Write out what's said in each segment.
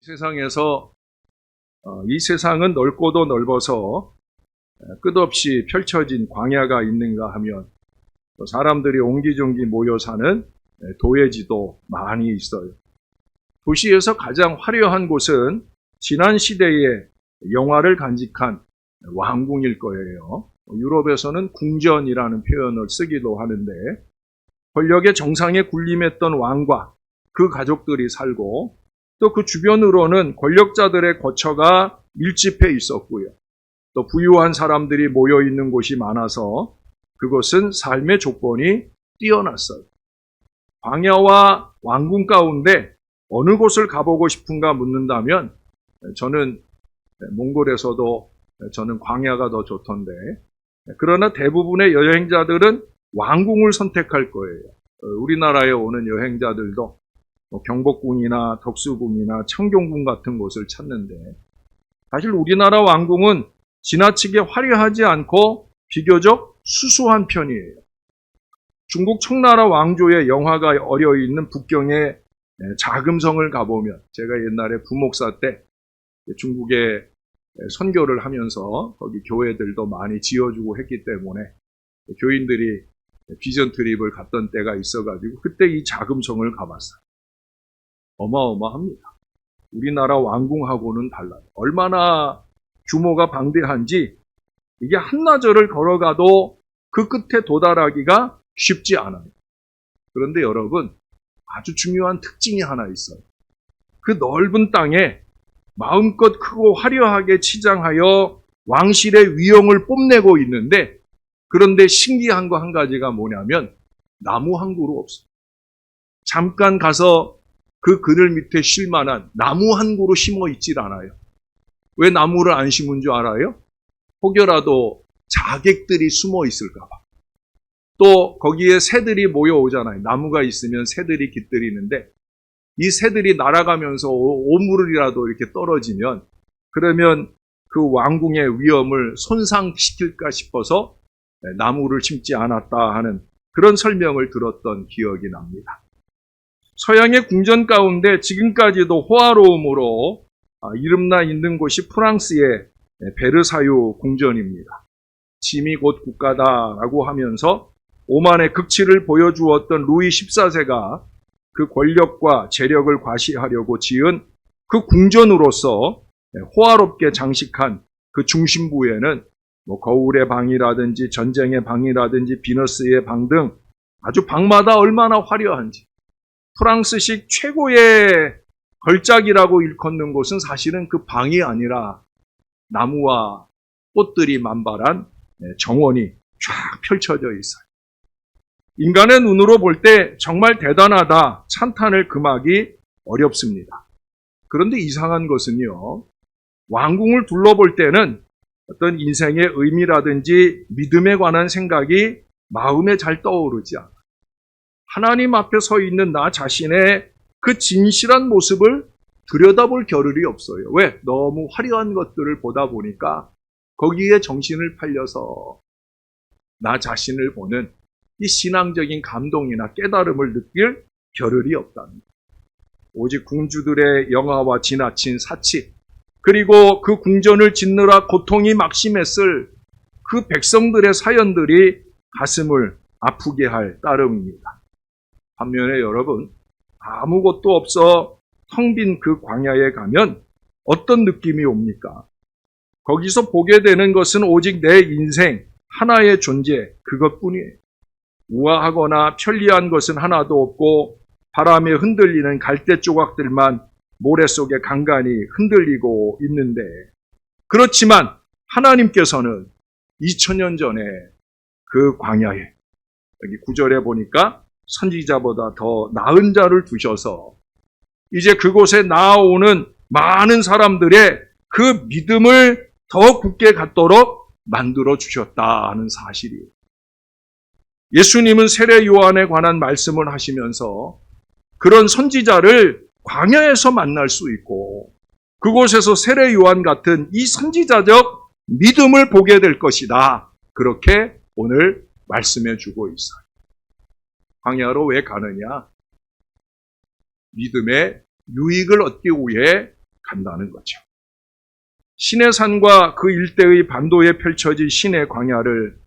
세상에서 이 세상은 넓고도 넓어서 끝없이 펼쳐진 광야가 있는가 하면 사람들이 옹기종기 모여 사는 도회지도 많이 있어요. 도시에서 가장 화려한 곳은 지난 시대의 영화를 간직한 왕궁일 거예요. 유럽에서는 궁전이라는 표현을 쓰기도 하는데 권력의 정상에 군림했던 왕과 그 가족들이 살고 또 그 주변으로는 권력자들의 거처가 밀집해 있었고요. 또 부유한 사람들이 모여 있는 곳이 많아서 그것은 삶의 조건이 뛰어났어요. 광야와 왕궁 가운데 어느 곳을 가보고 싶은가 묻는다면 저는 몽골에서도 저는 광야가 더 좋던데, 그러나 대부분의 여행자들은 왕궁을 선택할 거예요. 우리나라에 오는 여행자들도 경복궁이나 덕수궁이나 창경궁 같은 곳을 찾는데, 사실 우리나라 왕궁은 지나치게 화려하지 않고 비교적 수수한 편이에요. 중국 청나라 왕조의 영화가 어려 있는 북경의 자금성을 가보면, 제가 옛날에 부목사 때 중국에 선교를 하면서 거기 교회들도 많이 지어주고 했기 때문에 교인들이 비전 트립을 갔던 때가 있어가지고 그때 이 자금성을 가봤어요. 어마어마합니다. 우리나라 왕궁하고는 달라요. 얼마나 규모가 방대한지 이게 한나절을 걸어가도 그 끝에 도달하기가 쉽지 않아요. 그런데 여러분, 아주 중요한 특징이 하나 있어요. 그 넓은 땅에 마음껏 크고 화려하게 치장하여 왕실의 위엄을 뽐내고 있는데, 그런데 신기한 거 한 가지가 뭐냐면 나무 한 그루 없어요. 잠깐 가서 그 그늘 밑에 쉴 만한 나무 한 그루 심어 있질 않아요. 왜 나무를 안 심은 줄 알아요? 혹여라도 자객들이 숨어 있을까 봐. 또 거기에 새들이 모여오잖아요. 나무가 있으면 새들이 깃들이는데 이 새들이 날아가면서 오물이라도 이렇게 떨어지면, 그러면 그 왕궁의 위엄을 손상시킬까 싶어서 나무를 심지 않았다 하는 그런 설명을 들었던 기억이 납니다. 서양의 궁전 가운데 지금까지도 호화로움으로 이름나 있는 곳이 프랑스의 베르사유 궁전입니다. 짐이 곧 국가다라고 하면서 오만의 극치를 보여주었던 루이 14세가 그 권력과 재력을 과시하려고 지은 그 궁전으로서 호화롭게 장식한 그 중심부에는 거울의 방이라든지 전쟁의 방이라든지 비너스의 방 등 아주 방마다 얼마나 화려한지, 프랑스식 최고의 걸작이라고 일컫는 곳은 사실은 그 방이 아니라 나무와 꽃들이 만발한 정원이 쫙 펼쳐져 있어요. 인간의 눈으로 볼 때 정말 대단하다 찬탄을 금하기 어렵습니다. 그런데 이상한 것은요, 왕궁을 둘러볼 때는 어떤 인생의 의미라든지 믿음에 관한 생각이 마음에 잘 떠오르지 않아요. 하나님 앞에 서 있는 나 자신의 그 진실한 모습을 들여다볼 겨를이 없어요. 왜? 너무 화려한 것들을 보다 보니까 거기에 정신을 팔려서 나 자신을 보는 이 신앙적인 감동이나 깨달음을 느낄 겨를이 없답니다. 오직 궁주들의 영화와 지나친 사치, 그리고 그 궁전을 짓느라 고통이 막심했을 그 백성들의 사연들이 가슴을 아프게 할 따름입니다. 반면에 여러분, 아무것도 없어 텅 빈 그 광야에 가면 어떤 느낌이 옵니까? 거기서 보게 되는 것은 오직 내 인생 하나의 존재, 그것뿐이에요. 우아하거나 편리한 것은 하나도 없고 바람에 흔들리는 갈대 조각들만 모래 속에 간간히 흔들리고 있는데, 그렇지만 하나님께서는 2000년 전에 그 광야에, 여기 9절에 보니까 선지자보다 더 나은 자를 두셔서 이제 그곳에 나아오는 많은 사람들의 그 믿음을 더 굳게 갖도록 만들어 주셨다 하는 사실이에요. 예수님은 세례 요한에 관한 말씀을 하시면서 그런 선지자를 광야에서 만날 수 있고 그곳에서 세례 요한 같은 이 선지자적 믿음을 보게 될 것이다, 그렇게 오늘 말씀해 주고 있어요. 광야로 왜 가느냐? 믿음의 유익을 얻기 위해 간다는 거죠. 시내산과 그 일대의 반도에 펼쳐진 시내 광야를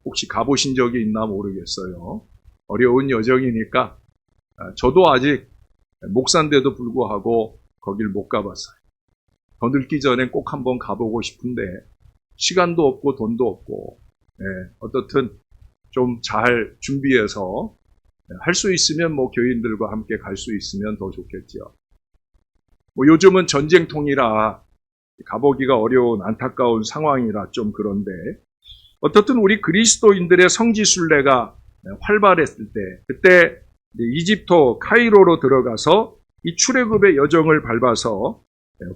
혹시 가보신 적이 있나 모르겠어요. 어려운 여정이니까 저도 아직 목사인데도 불구하고 거길 못 가봤어요. 더 늙기 전에 꼭 한번 가보고 싶은데 시간도 없고 돈도 없고 어떻든 좀 잘 준비해서 할 수 있으면 교인들과 함께 갈 수 있으면 더 좋겠죠. 요즘은 전쟁통이라 가보기가 어려운 안타까운 상황이라 좀 그런데 어떻든 우리 그리스도인들의 성지순례가 활발했을 때 그때 이집트 카이로로 들어가서 이 출애굽의 여정을 밟아서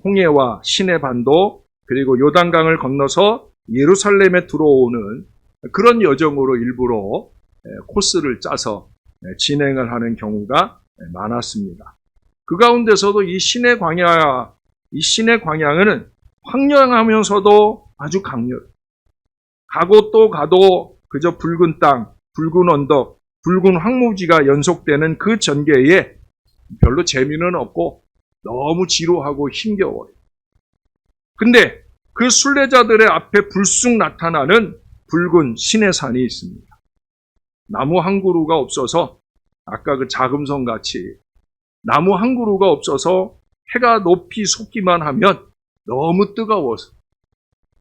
홍해와 시내 반도 그리고 요단강을 건너서 예루살렘에 들어오는 그런 여정으로 일부러 코스를 짜서 진행을 하는 경우가 많았습니다. 그 가운데서도 이 시내 광야는 황량하면서도 아주 강렬. 가고 또 가도 그저 붉은 땅, 붉은 언덕, 붉은 황무지가 연속되는 그 전개에 별로 재미는 없고 너무 지루하고 힘겨워요. 근데 그 순례자들의 앞에 불쑥 나타나는 붉은 시내산이 있습니다. 나무 한 그루가 없어서 아까 그 자금성 같이 나무 한 그루가 없어서 해가 높이 솟기만 하면 너무 뜨거워서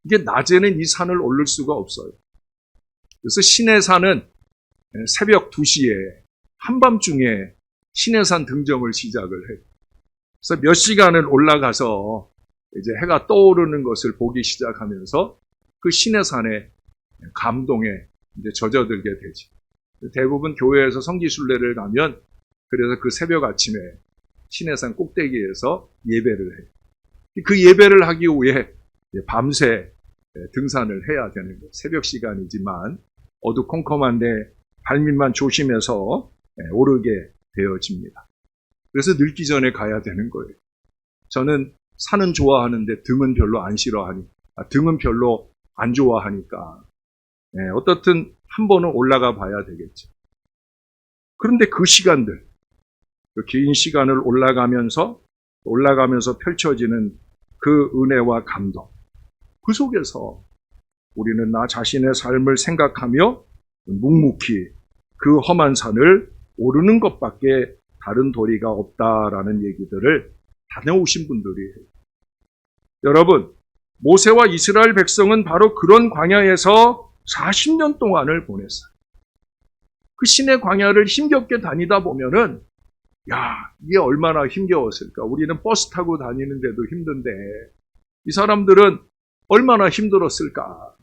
이게 낮에는 이 산을 오를 수가 없어요. 그래서 시내산은 새벽 2시에 한밤중에 시내산 등정을 시작을 해요. 그래서 몇 시간을 올라가서 이제 해가 떠오르는 것을 보기 시작하면서 그 시내산의 감동에 이제 젖어들게 되지. 대부분 교회에서 성지순례를 가면 그래서 그 새벽 아침에 시내산 꼭대기에서 예배를 해요. 그 예배를 하기 위해 밤새 등산을 해야 되는 거예요. 새벽 시간이지만 어두컴컴한데 발밑만 조심해서 오르게 되어집니다. 그래서 늙기 전에 가야 되는 거예요. 저는 산은 좋아하는데 등은 별로 안 등은 별로 안 좋아하니까 어떻든 한 번은 올라가 봐야 되겠죠. 그런데 그 시간들, 그 긴 시간을 올라가면서 펼쳐지는 그 은혜와 감동, 그 속에서 우리는 나 자신의 삶을 생각하며 묵묵히 그 험한 산을 오르는 것밖에 다른 도리가 없다라는 얘기들을 다녀오신 분들이 해요. 여러분, 모세와 이스라엘 백성은 바로 그런 광야에서 40년 동안을 보냈어요. 그 시내 광야를 힘겹게 다니다 보면은 이게 얼마나 힘겨웠을까. 우리는 버스 타고 다니는데도 힘든데 이 사람들은 얼마나 힘들었을까.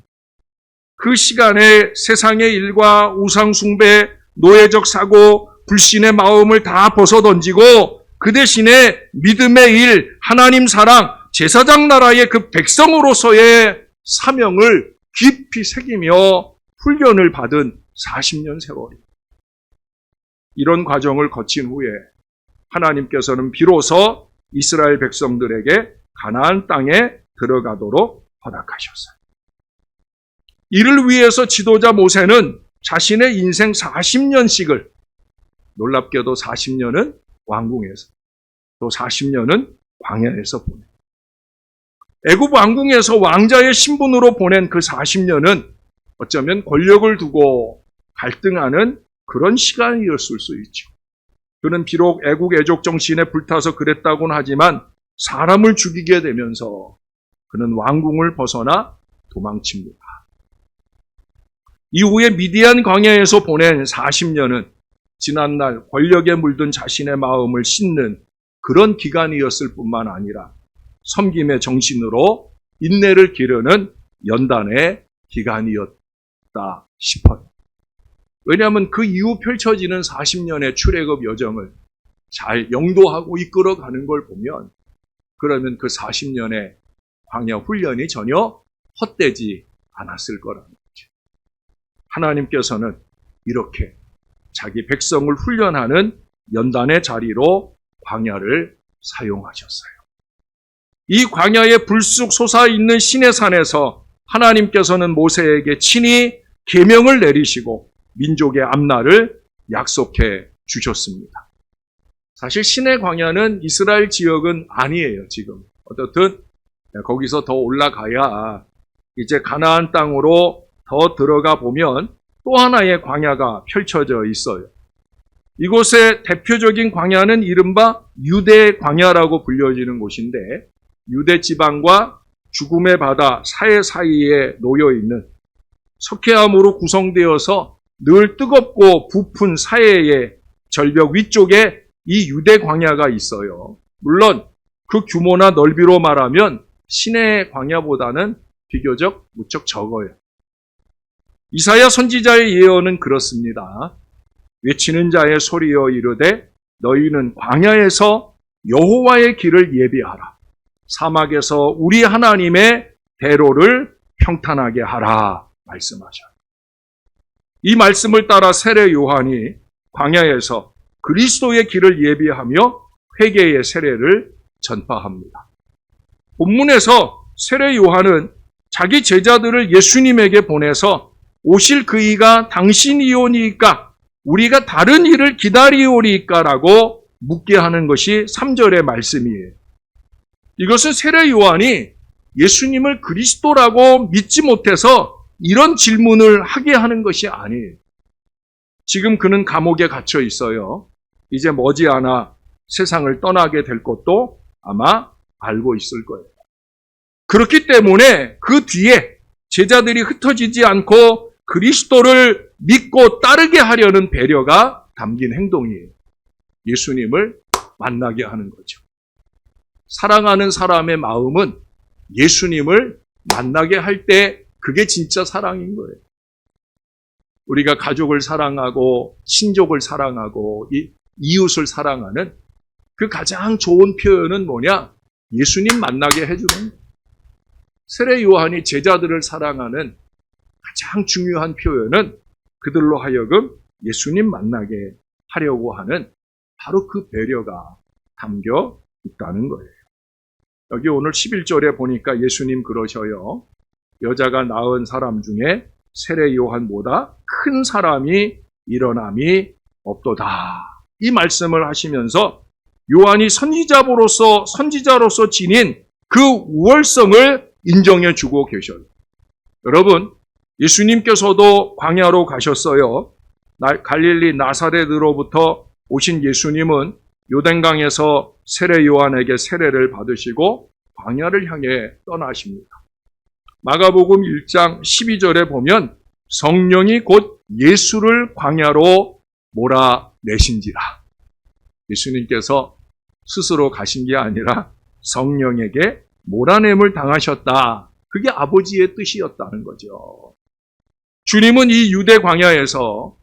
그 시간에 세상의 일과 우상 숭배, 노예적 사고, 불신의 마음을 다 벗어던지고 그 대신에 믿음의 일, 하나님 사랑, 제사장 나라의 그 백성으로서의 사명을 깊이 새기며 훈련을 받은 40년 세월이. 이런 과정을 거친 후에 하나님께서는 비로소 이스라엘 백성들에게 가나안 땅에 들어가도록 허락하셨어요. 이를 위해서 지도자 모세는 자신의 인생 40년씩을 놀랍게도 40년은 왕궁에서 또 40년은 광야에서 보내. 애굽 왕궁에서 왕자의 신분으로 보낸 그 40년은 어쩌면 권력을 두고 갈등하는 그런 시간이었을 수 있죠. 그는 비록 애국 애족 정신에 불타서 그랬다고는 하지만 사람을 죽이게 되면서 그는 왕궁을 벗어나 도망칩니다. 이후에 미디안 광야에서 보낸 40년은 지난날 권력에 물든 자신의 마음을 씻는 그런 기간이었을 뿐만 아니라 섬김의 정신으로 인내를 기르는 연단의 기간이었다 싶어요. 왜냐하면 그 이후 펼쳐지는 40년의 출애굽 여정을 잘 영도하고 이끌어가는 걸 보면 그러면 그 40년의 광야 훈련이 전혀 헛되지 않았을 거라는 거죠. 하나님께서는 이렇게 자기 백성을 훈련하는 연단의 자리로 광야를 사용하셨어요. 이 광야에 불쑥 솟아있는 시내산에서 하나님께서는 모세에게 친히 계명을 내리시고 민족의 앞날을 약속해 주셨습니다. 사실 시내 광야는 이스라엘 지역은 아니에요, 지금. 어떻든 거기서 더 올라가야 이제 가나안 땅으로 더 들어가 보면 또 하나의 광야가 펼쳐져 있어요. 이곳의 대표적인 광야는 이른바 유대 광야라고 불려지는 곳인데, 유대 지방과 죽음의 바다 사이사이에 놓여 있는 석회암으로 구성되어서 늘 뜨겁고 부푼 사해의 절벽 위쪽에 이 유대 광야가 있어요. 물론 그 규모나 넓이로 말하면 시내 광야보다는 비교적 무척 적어요. 이사야 선지자의 예언은 그렇습니다. 외치는 자의 소리여 이르되 너희는 광야에서 여호와의 길을 예비하라. 사막에서 우리 하나님의 대로를 평탄하게 하라 말씀하셔요. 이 말씀을 따라 세례 요한이 광야에서 그리스도의 길을 예비하며 회개의 세례를 전파합니다. 본문에서 세례 요한은 자기 제자들을 예수님에게 보내서 오실 그이가 당신이오니까 우리가 다른 일을 기다리오리까라고 묻게 하는 것이 3절의 말씀이에요. 이것은 세례 요한이 예수님을 그리스도라고 믿지 못해서 이런 질문을 하게 하는 것이 아니에요. 지금 그는 감옥에 갇혀 있어요. 이제 머지않아 세상을 떠나게 될 것도 아마 알고 있을 거예요. 그렇기 때문에 그 뒤에 제자들이 흩어지지 않고 그리스도를 믿고 따르게 하려는 배려가 담긴 행동이에요. 예수님을 만나게 하는 거죠. 사랑하는 사람의 마음은 예수님을 만나게 할 때 그게 진짜 사랑인 거예요. 우리가 가족을 사랑하고 친족을 사랑하고 이웃을 사랑하는 그 가장 좋은 표현은 뭐냐? 예수님 만나게 해주는 거예요. 세례 요한이 제자들을 사랑하는 가장 중요한 표현은 그들로 하여금 예수님 만나게 하려고 하는 바로 그 배려가 담겨 있다는 거예요. 여기 오늘 11절에 보니까 예수님 그러셔요. 여자가 낳은 사람 중에 세례 요한보다 큰 사람이 일어남이 없도다. 이 말씀을 하시면서 요한이 선지자로서 지닌 그 우월성을 인정해 주고 계셔요. 여러분, 예수님께서도 광야로 가셨어요. 갈릴리 나사렛으로부터 오신 예수님은 요단강에서 세례 요한에게 세례를 받으시고 광야를 향해 떠나십니다. 마가복음 1장 12절에 보면 성령이 곧 예수를 광야로 몰아내신지라. 예수님께서 스스로 가신 게 아니라 성령에게 몰아냄을 당하셨다. 그게 아버지의 뜻이었다는 거죠. 주님은 이 유대 광야에서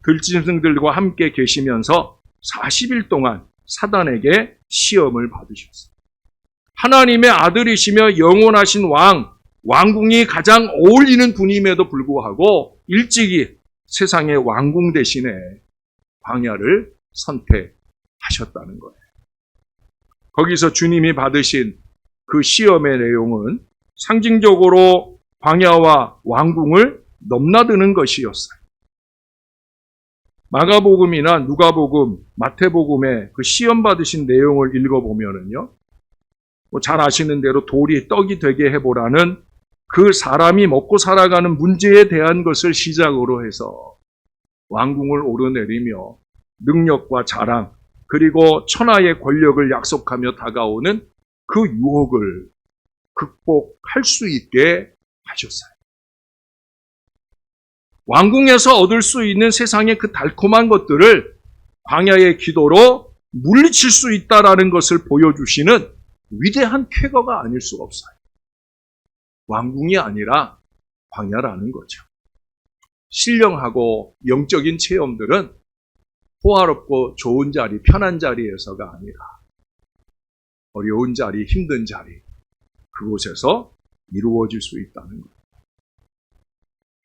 들짐승들과 함께 계시면서 40일 동안 사단에게 시험을 받으셨어요. 하나님의 아들이시며 영원하신 왕궁이 가장 어울리는 분임에도 불구하고 일찍이 세상의 왕궁 대신에 광야를 선택하셨다는 거예요. 거기서 주님이 받으신 그 시험의 내용은 상징적으로 광야와 왕궁을 넘나드는 것이었어요. 마가복음이나 누가복음, 마태복음의 그 시험 받으신 내용을 읽어보면은요, 잘 아시는 대로 돌이 떡이 되게 해보라는 그 사람이 먹고 살아가는 문제에 대한 것을 시작으로 해서 왕궁을 오르내리며 능력과 자랑, 그리고 천하의 권력을 약속하며 다가오는 그 유혹을 극복할 수 있게 하셨어요. 왕궁에서 얻을 수 있는 세상의 그 달콤한 것들을 광야의 기도로 물리칠 수 있다라는 것을 보여주시는 위대한 쾌거가 아닐 수가 없어요. 왕궁이 아니라 광야라는 거죠. 신령하고 영적인 체험들은 호화롭고 좋은 자리, 편한 자리에서가 아니라 어려운 자리, 힘든 자리, 그곳에서 이루어질 수 있다는 거예요.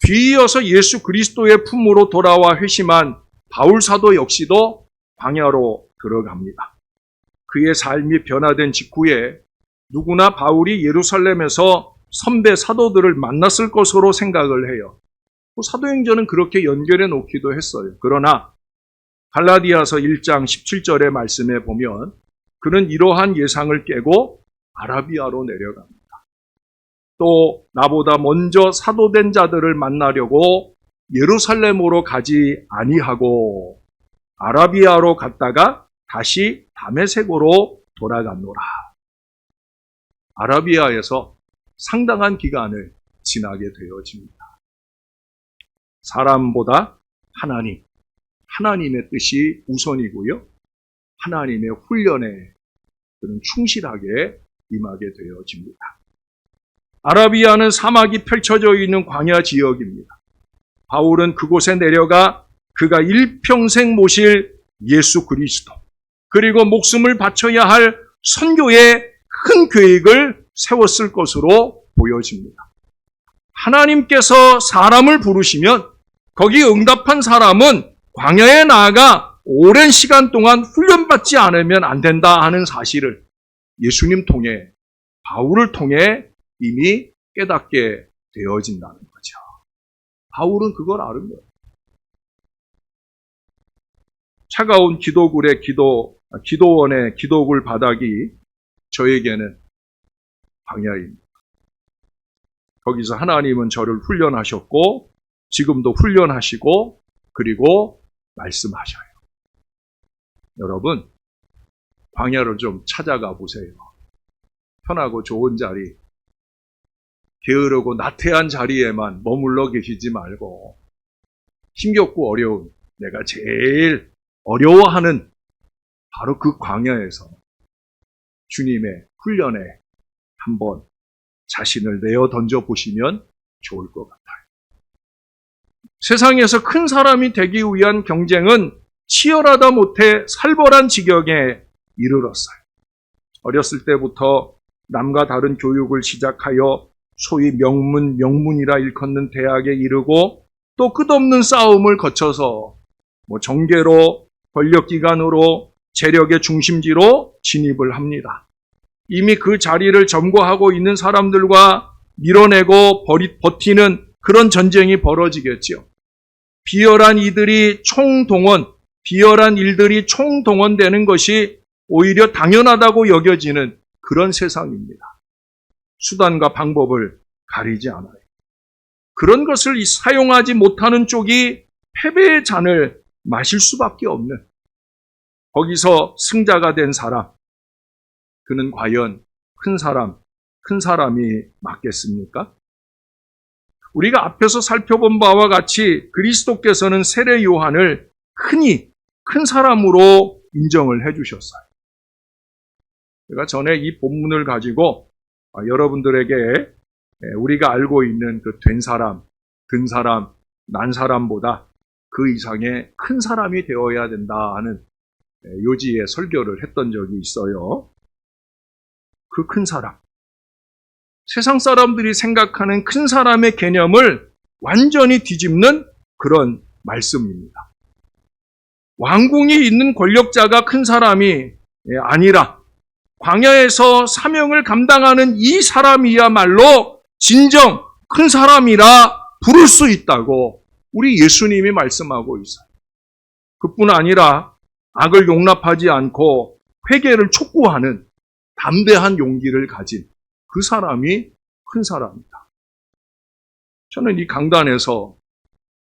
뒤이어서 예수 그리스도의 품으로 돌아와 회심한 바울 사도 역시도 광야로 들어갑니다. 그의 삶이 변화된 직후에 누구나 바울이 예루살렘에서 선배 사도들을 만났을 것으로 생각을 해요. 사도행전은 그렇게 연결해 놓기도 했어요. 그러나 갈라디아서 1장 17절의 말씀에 보면 그는 이러한 예상을 깨고 아라비아로 내려갑니다. 또 나보다 먼저 사도된 자들을 만나려고 예루살렘으로 가지 아니하고 아라비아로 갔다가 다시 다메섹으로 돌아갔노라. 아라비아에서 상당한 기간을 지나게 되어집니다. 사람보다 하나님의 뜻이 우선이고요. 하나님의 훈련에 그는 충실하게 임하게 되어집니다. 아라비아는 사막이 펼쳐져 있는 광야 지역입니다. 바울은 그곳에 내려가 그가 일평생 모실 예수 그리스도, 그리고 목숨을 바쳐야 할 선교의 큰 계획을 세웠을 것으로 보여집니다. 하나님께서 사람을 부르시면 거기 응답한 사람은 광야에 나아가 오랜 시간 동안 훈련받지 않으면 안 된다 하는 사실을 예수님 통해, 바울을 통해 이미 깨닫게 되어진다는 거죠. 바울은 그걸 아는 거예요. 차가운 기도굴의 기도원의 기도굴 바닥이 저에게는 광야입니다. 거기서 하나님은 저를 훈련하셨고 지금도 훈련하시고 그리고 말씀하셔요. 여러분, 광야를 좀 찾아가 보세요. 편하고 좋은 자리, 게으르고 나태한 자리에만 머물러 계시지 말고 힘겹고 어려운, 내가 제일 어려워하는 바로 그 광야에서 주님의 훈련에 한번 자신을 내어 던져보시면 좋을 것 같아요. 세상에서 큰 사람이 되기 위한 경쟁은 치열하다 못해 살벌한 지경에 이르렀어요. 어렸을 때부터 남과 다른 교육을 시작하여 소위 명문이라 일컫는 대학에 이르고 또 끝없는 싸움을 거쳐서 정계로, 권력기관으로, 재력의 중심지로 진입을 합니다. 이미 그 자리를 점거하고 있는 사람들과 밀어내고 버티는 그런 전쟁이 벌어지겠죠. 비열한 일들이 총동원되는 것이 오히려 당연하다고 여겨지는 그런 세상입니다. 수단과 방법을 가리지 않아요. 그런 것을 사용하지 못하는 쪽이 패배의 잔을 마실 수밖에 없는, 거기서 승자가 된 사람, 그는 과연 큰 사람이 맞겠습니까? 우리가 앞에서 살펴본 바와 같이 그리스도께서는 세례 요한을 흔히 큰 사람으로 인정을 해주셨어요. 제가 전에 이 본문을 가지고 여러분들에게 우리가 알고 있는 그 된 사람, 든 사람, 난 사람보다 그 이상의 큰 사람이 되어야 된다 하는 요지의 설교를 했던 적이 있어요. 그 큰 사람, 세상 사람들이 생각하는 큰 사람의 개념을 완전히 뒤집는 그런 말씀입니다. 왕궁이 있는 권력자가 큰 사람이 아니라 광야에서 사명을 감당하는 이 사람이야말로 진정 큰 사람이라 부를 수 있다고 우리 예수님이 말씀하고 있어요. 그뿐 아니라 악을 용납하지 않고 회개를 촉구하는 담대한 용기를 가진 그 사람이 큰 사람이다. 저는 이 강단에서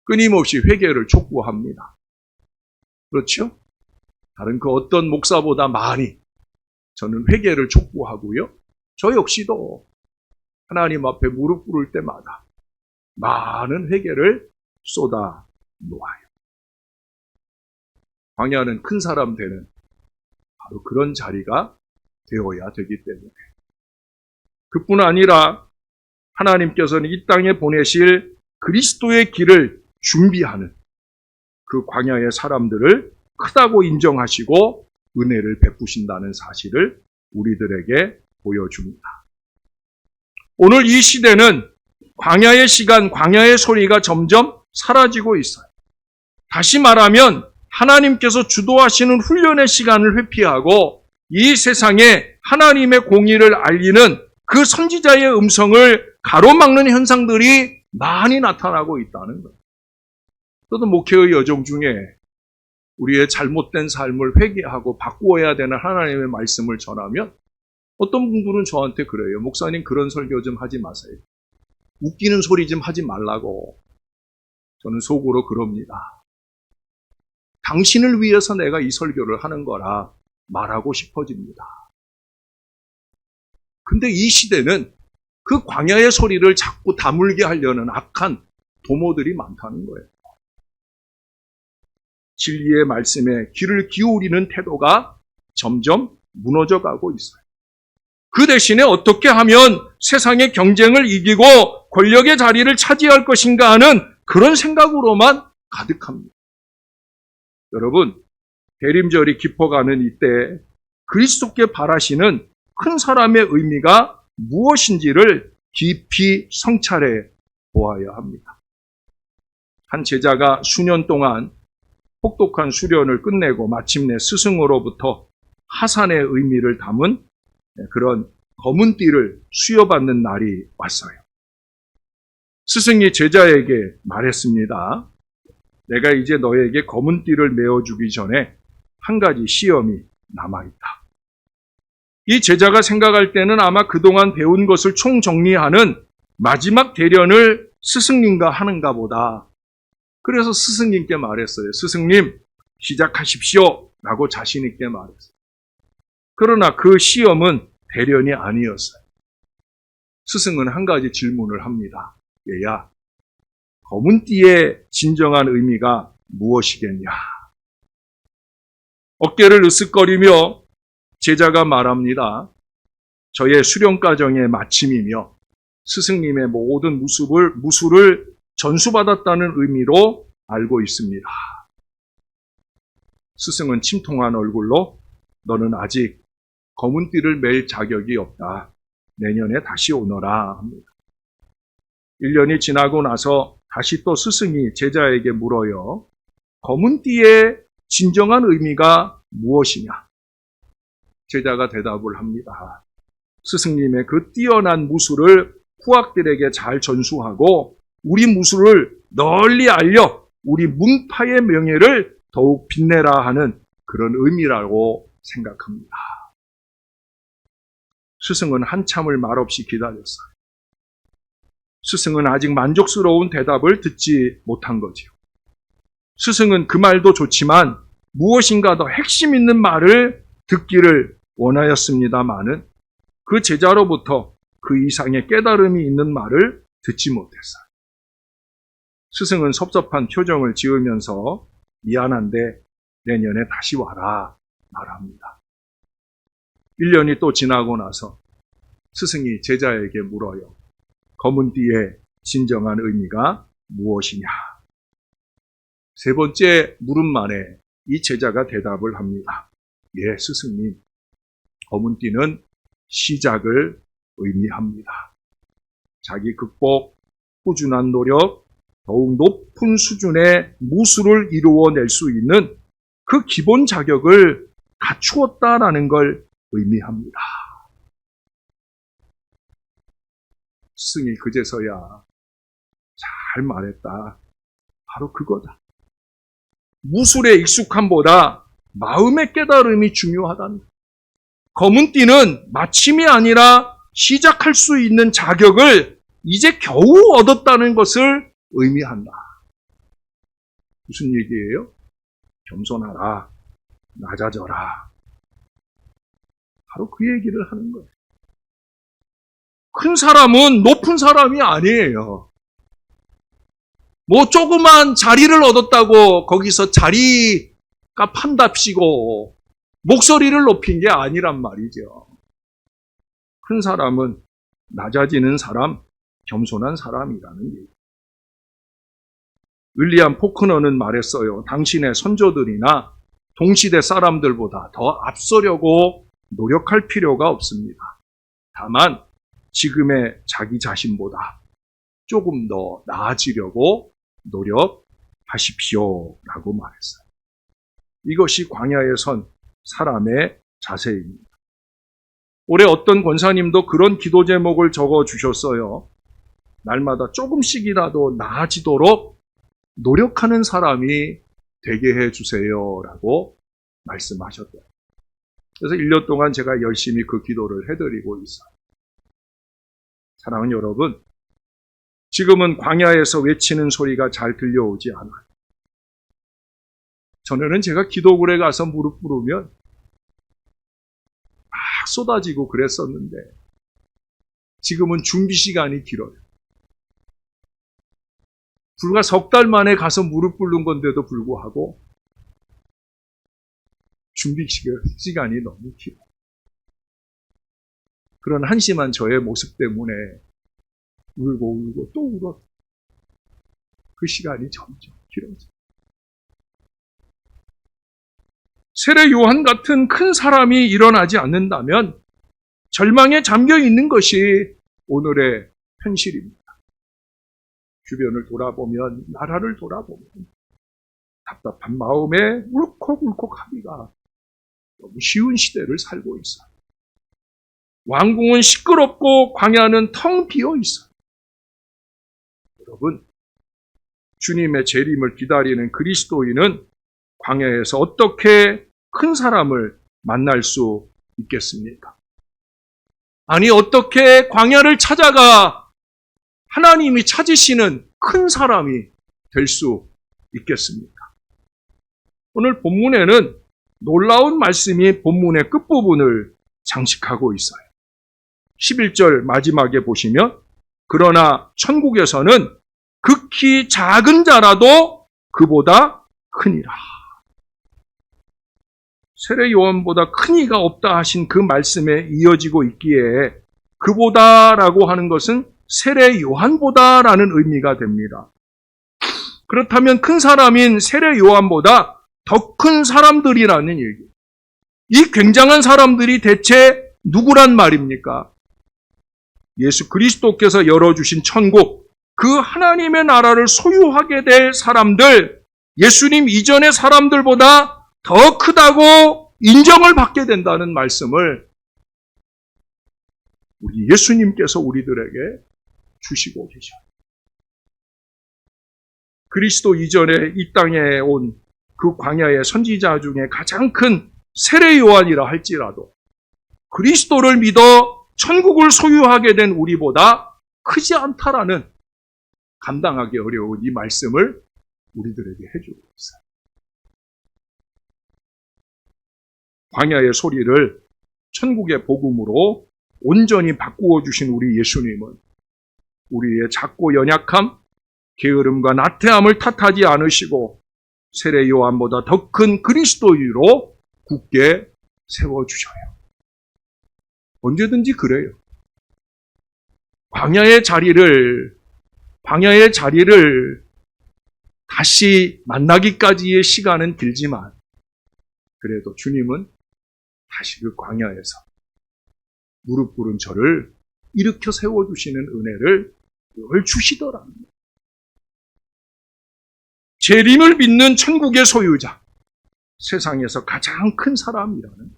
끊임없이 회개를 촉구합니다. 그렇죠? 다른 그 어떤 목사보다 많이 저는 회개를 촉구하고요. 저 역시도 하나님 앞에 무릎 꿇을 때마다 많은 회개를 쏟아 놓아요. 광야는 큰 사람 되는 바로 그런 자리가 되어야 되기 때문에. 그뿐 아니라 하나님께서는 이 땅에 보내실 그리스도의 길을 준비하는 그 광야의 사람들을 크다고 인정하시고 은혜를 베푸신다는 사실을 우리들에게 보여줍니다. 오늘 이 시대는 광야의 시간, 광야의 소리가 점점 사라지고 있어요. 다시 말하면 하나님께서 주도하시는 훈련의 시간을 회피하고 이 세상에 하나님의 공의를 알리는 그 선지자의 음성을 가로막는 현상들이 많이 나타나고 있다는 거예요. 저도 목회의 여정 중에 우리의 잘못된 삶을 회개하고 바꾸어야 되는 하나님의 말씀을 전하면 어떤 분들은 저한테 그래요. 목사님 그런 설교 좀 하지 마세요. 웃기는 소리 좀 하지 말라고. 저는 속으로 그럽니다. 당신을 위해서 내가 이 설교를 하는 거라 말하고 싶어집니다. 근데 이 시대는 그 광야의 소리를 자꾸 다물게 하려는 악한 도모들이 많다는 거예요. 진리의 말씀에 귀를 기울이는 태도가 점점 무너져 가고 있어요. 그 대신에 어떻게 하면 세상의 경쟁을 이기고 권력의 자리를 차지할 것인가 하는 그런 생각으로만 가득합니다. 여러분, 대림절이 깊어가는 이때 그리스도께 바라시는 큰 사람의 의미가 무엇인지를 깊이 성찰해 보아야 합니다. 한 제자가 수년 동안 혹독한 수련을 끝내고 마침내 스승으로부터 하산의 의미를 담은 그런 검은 띠를 수여받는 날이 왔어요. 스승이 제자에게 말했습니다. 내가 이제 너에게 검은 띠를 메어주기 전에 한 가지 시험이 남아있다. 이 제자가 생각할 때는 아마 그동안 배운 것을 총정리하는 마지막 대련을 스승님과 하는가 보다. 그래서 스승님께 말했어요. 스승님, 시작하십시오. 라고 자신 있게 말했어요. 그러나 그 시험은 대련이 아니었어요. 스승은 한 가지 질문을 합니다. 얘야, 검은 띠의 진정한 의미가 무엇이겠냐? 어깨를 으쓱거리며 제자가 말합니다. 저의 수련 과정의 마침이며 스승님의 모든 무술을 전수받았다는 의미로 알고 있습니다. 스승은 침통한 얼굴로 너는 아직 검은 띠를 맬 자격이 없다. 내년에 다시 오너라 합니다. 1년이 지나고 나서 다시 또 스승이 제자에게 물어요. 검은 띠의 진정한 의미가 무엇이냐? 제자가 대답을 합니다. 스승님의 그 뛰어난 무술을 후학들에게 잘 전수하고 우리 무술을 널리 알려 우리 문파의 명예를 더욱 빛내라 하는 그런 의미라고 생각합니다. 스승은 한참을 말없이 기다렸어요. 스승은 아직 만족스러운 대답을 듣지 못한 거지요. 스승은 그 말도 좋지만 무엇인가 더 핵심 있는 말을 듣기를 원하였습니다마는 그 제자로부터 그 이상의 깨달음이 있는 말을 듣지 못했어요. 스승은 섭섭한 표정을 지으면서 미안한데 내년에 다시 와라 말합니다. 1년이 또 지나고 나서 스승이 제자에게 물어요. 검은 띠의 진정한 의미가 무엇이냐? 세 번째 물음만에 이 제자가 대답을 합니다. 예, 스승님. 검은 띠는 시작을 의미합니다. 자기 극복, 꾸준한 노력, 더욱 높은 수준의 무술을 이루어낼 수 있는 그 기본 자격을 갖추었다라는 걸 의미합니다. 스승이 그제서야 잘 말했다. 바로 그거다. 무술의 익숙함보다 마음의 깨달음이 중요하다. 검은 띠는 마침이 아니라 시작할 수 있는 자격을 이제 겨우 얻었다는 것을 의미한다. 무슨 얘기예요? 겸손하라, 낮아져라. 바로 그 얘기를 하는 거예요. 큰 사람은 높은 사람이 아니에요. 뭐 조그만 자리를 얻었다고 거기서 자리가 판답시고 목소리를 높인 게 아니란 말이죠. 큰 사람은 낮아지는 사람, 겸손한 사람이라는 얘기. 윌리엄 포크너는 말했어요. 당신의 선조들이나 동시대 사람들보다 더 앞서려고 노력할 필요가 없습니다. 다만 지금의 자기 자신보다 조금 더 나아지려고 노력하십시오 라고 말했어요. 이것이 광야에 선 사람의 자세입니다. 올해 어떤 권사님도 그런 기도 제목을 적어주셨어요. 날마다 조금씩이라도 나아지도록 노력하는 사람이 되게 해주세요라고 말씀하셨대요. 그래서 1년 동안 제가 열심히 그 기도를 해드리고 있어요. 사랑하는 여러분, 지금은 광야에서 외치는 소리가 잘 들려오지 않아요. 전에는 제가 기도굴에 가서 무릎 꿇으면 막 쏟아지고 그랬었는데 지금은 준비 시간이 길어요. 불과 석 달 만에 가서 무릎 꿇는 건데도 불구하고 준비 시간이 너무 길어요. 그런 한심한 저의 모습 때문에 울고 또 울어. 그 시간이 점점 길어져요. 세례 요한 같은 큰 사람이 일어나지 않는다면 절망에 잠겨 있는 것이 오늘의 현실입니다. 주변을 돌아보면, 나라를 돌아보면 답답한 마음에 울컥울컥하기가 너무 쉬운 시대를 살고 있어요. 왕궁은 시끄럽고 광야는 텅 비어 있어요. 여러분, 주님의 재림을 기다리는 그리스도인은 광야에서 어떻게 큰 사람을 만날 수 있겠습니까? 아니, 어떻게 광야를 찾아가 하나님이 찾으시는 큰 사람이 될 수 있겠습니까? 오늘 본문에는 놀라운 말씀이 본문의 끝부분을 장식하고 있어요. 11절 마지막에 보시면, 그러나 천국에서는 극히 작은 자라도 그보다 크니라. 세례 요한보다 큰 이가 없다 하신 그 말씀에 이어지고 있기에 그보다라고 하는 것은 세례 요한보다라는 의미가 됩니다. 그렇다면 큰 사람인 세례 요한보다 더 큰 사람들이라는 얘기. 이 굉장한 사람들이 대체 누구란 말입니까? 예수 그리스도께서 열어주신 천국, 그 하나님의 나라를 소유하게 될 사람들, 예수님 이전의 사람들보다 더 크다고 인정을 받게 된다는 말씀을 우리 예수님께서 우리들에게 주시고 계셔요. 그리스도 이전에 이 땅에 온 그 광야의 선지자 중에 가장 큰 세례 요한이라 할지라도 그리스도를 믿어 천국을 소유하게 된 우리보다 크지 않다라는 감당하기 어려운 이 말씀을 우리들에게 해주고 있어요. 광야의 소리를 천국의 복음으로 온전히 바꾸어 주신 우리 예수님은 우리의 작고 연약함, 게으름과 나태함을 탓하지 않으시고 세례 요한보다 더 큰 그리스도인으로 굳게 세워주셔요. 언제든지 그래요. 광야의 자리를 다시 만나기까지의 시간은 길지만 그래도 주님은 다시 그 광야에서 무릎 꿇은 저를 일으켜 세워주시는 은혜를 늘 주시더랍니다. 재림을 믿는 천국의 소유자, 세상에서 가장 큰 사람이라는,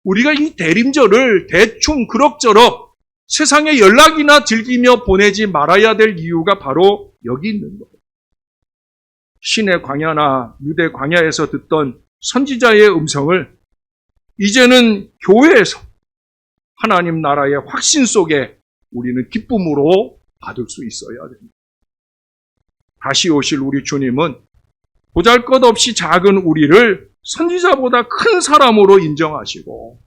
우리가 이 대림절을 대충 그럭저럭 세상에 연락이나 즐기며 보내지 말아야 될 이유가 바로 여기 있는 거예요. 신의 광야나 유대 광야에서 듣던 선지자의 음성을 이제는 교회에서 하나님 나라의 확신 속에 우리는 기쁨으로 받을 수 있어야 됩니다. 다시 오실 우리 주님은 보잘것없이 작은 우리를 선지자보다 큰 사람으로 인정하시고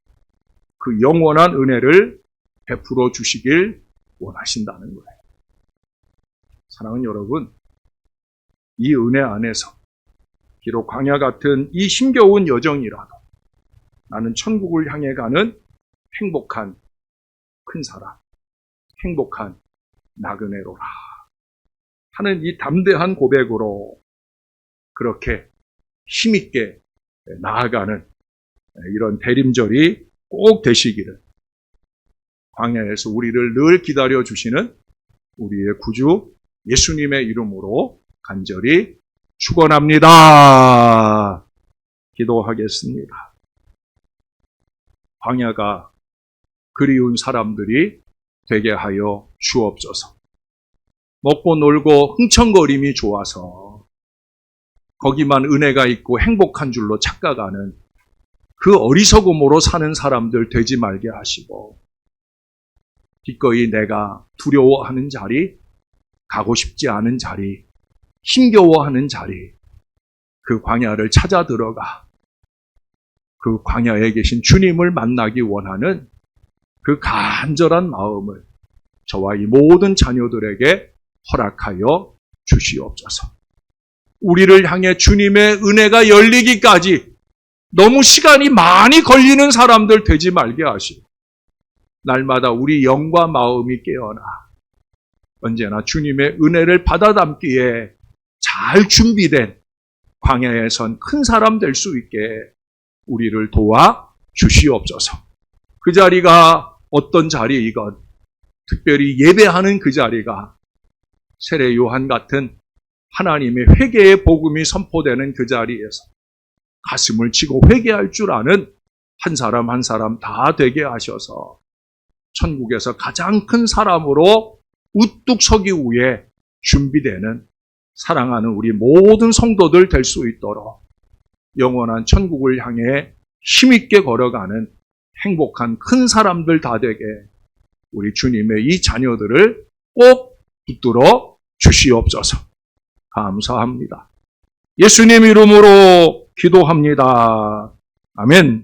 그 영원한 은혜를 베풀어 주시길 원하신다는 거예요. 사랑하는 여러분, 이 은혜 안에서 비록 광야 같은 이 힘겨운 여정이라도 나는 천국을 향해 가는 행복한 큰 사람, 행복한 나그네로라 하는 이 담대한 고백으로 그렇게 힘있게 나아가는 이런 대림절이 꼭 되시기를 광야에서 우리를 늘 기다려주시는 우리의 구주 예수님의 이름으로 간절히 축원합니다. 기도하겠습니다. 광야가 그리운 사람들이 되게 하여 주옵소서. 먹고 놀고 흥청거림이 좋아서 거기만 은혜가 있고 행복한 줄로 착각하는 그 어리석음으로 사는 사람들 되지 말게 하시고, 기꺼이 내가 두려워하는 자리, 가고 싶지 않은 자리, 힘겨워하는 자리, 그 광야를 찾아 들어가 그 광야에 계신 주님을 만나기 원하는 그 간절한 마음을 저와 이 모든 자녀들에게 허락하여 주시옵소서. 우리를 향해 주님의 은혜가 열리기까지 너무 시간이 많이 걸리는 사람들 되지 말게 하시고, 날마다 우리 영과 마음이 깨어나 언제나 주님의 은혜를 받아 담기에 잘 준비된 광야에선 큰 사람 될 수 있게 우리를 도와 주시옵소서. 그 자리가 어떤 자리이건, 특별히 예배하는 그 자리가 세례 요한 같은 하나님의 회개의 복음이 선포되는 그 자리에서 가슴을 치고 회개할 줄 아는 한 사람 한 사람 다 되게 하셔서 천국에서 가장 큰 사람으로 우뚝 서기 위해 준비되는 사랑하는 우리 모든 성도들 될 수 있도록 영원한 천국을 향해 힘있게 걸어가는 행복한 큰 사람들 다 되게 우리 주님의 이 자녀들을 꼭 붙들어 주시옵소서. 감사합니다. 예수님 이름으로 기도합니다. 아멘.